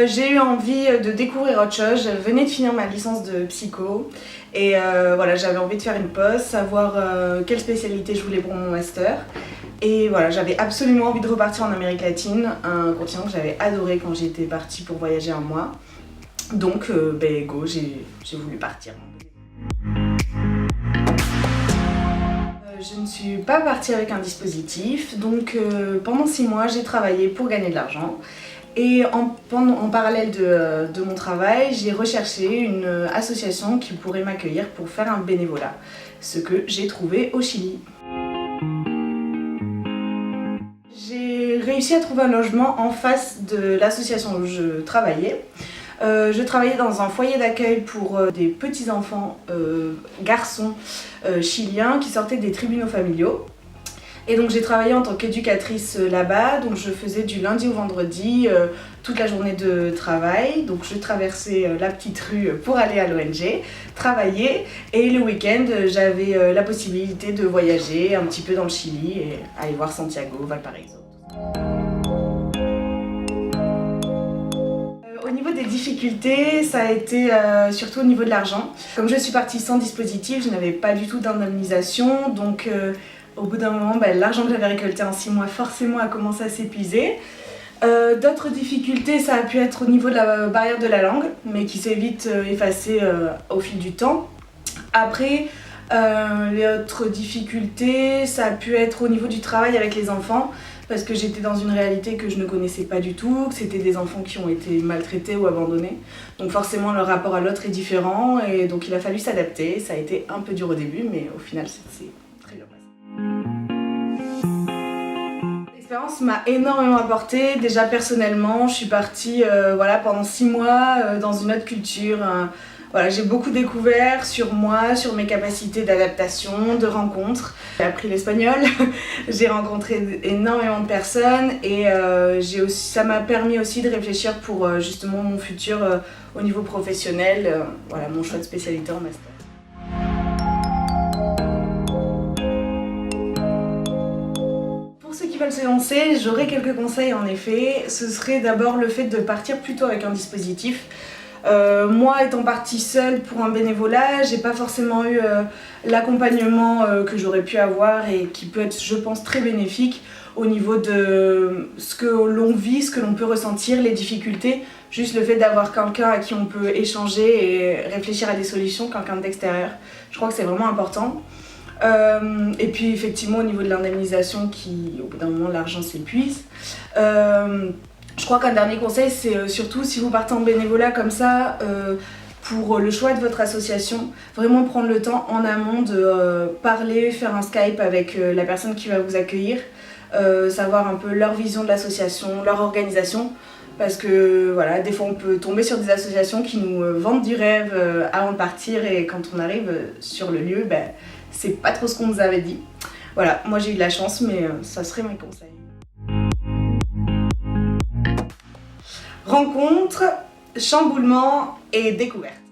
J'ai eu envie de découvrir autre chose. Je venais de finir ma licence de psycho et voilà, j'avais envie de faire une pause, savoir quelle spécialité je voulais pour mon master. Et voilà, j'avais absolument envie de repartir en Amérique latine, un continent que j'avais adoré quand j'étais partie pour voyager un mois. Donc, go, j'ai voulu partir. Je ne suis pas partie avec un dispositif, donc pendant 6 mois, j'ai travaillé pour gagner de l'argent. Et en parallèle de mon travail, j'ai recherché une association qui pourrait m'accueillir pour faire un bénévolat, ce que j'ai trouvé au Chili. J'ai réussi à trouver un logement en face de l'association où je travaillais. Je travaillais dans un foyer d'accueil pour des petits-enfants garçons chiliens qui sortaient des tribunaux familiaux. Et donc j'ai travaillé en tant qu'éducatrice là-bas, donc je faisais du lundi au vendredi toute la journée de travail. Donc je traversais la petite rue pour aller à l'ONG, travailler, et le week-end j'avais la possibilité de voyager un petit peu dans le Chili et aller voir Santiago, Valparaiso. Au niveau des difficultés, ça a été surtout au niveau de l'argent. Comme je suis partie sans dispositif, je n'avais pas du tout d'indemnisation, donc au bout d'un moment, l'argent que j'avais récolté en 6 mois forcément a commencé à s'épuiser. D'autres difficultés, ça a pu être au niveau de la barrière de la langue, mais qui s'est vite effacée au fil du temps. Après, les autres difficultés, ça a pu être au niveau du travail avec les enfants, parce que j'étais dans une réalité que je ne connaissais pas du tout, que c'était des enfants qui ont été maltraités ou abandonnés. Donc forcément, leur rapport à l'autre est différent, et donc il a fallu s'adapter. Ça a été un peu dur au début, mais au final, c'est très bien passé. L'expérience m'a énormément apporté. Déjà personnellement, je suis partie pendant 6 mois dans une autre culture. Voilà, j'ai beaucoup découvert sur moi, sur mes capacités d'adaptation, de rencontres. J'ai appris l'espagnol, j'ai rencontré énormément de personnes et ça m'a permis aussi de réfléchir pour justement mon futur au niveau professionnel, mon choix de spécialité en master. Pour ceux qui veulent se lancer, j'aurais quelques conseils en effet. Ce serait d'abord le fait de partir plutôt avec un dispositif. Moi, étant partie seule pour un bénévolat, j'ai pas forcément eu l'accompagnement que j'aurais pu avoir et qui peut être, je pense, très bénéfique au niveau de ce que l'on vit, ce que l'on peut ressentir, les difficultés. Juste le fait d'avoir quelqu'un à qui on peut échanger et réfléchir à des solutions, quelqu'un d'extérieur. Je crois que c'est vraiment important. Et puis effectivement au niveau de l'indemnisation, au bout d'un moment l'argent s'épuise. Je crois qu'un dernier conseil, c'est surtout si vous partez en bénévolat comme ça, pour le choix de votre association, vraiment prendre le temps en amont de parler, faire un Skype avec la personne qui va vous accueillir, savoir un peu leur vision de l'association, leur organisation, parce que voilà, des fois on peut tomber sur des associations qui nous vendent du rêve avant de partir et quand on arrive sur le lieu, c'est pas trop ce qu'on nous avait dit. Voilà, moi j'ai eu de la chance, mais ça serait mes conseils. Rencontre, chamboulement et découverte.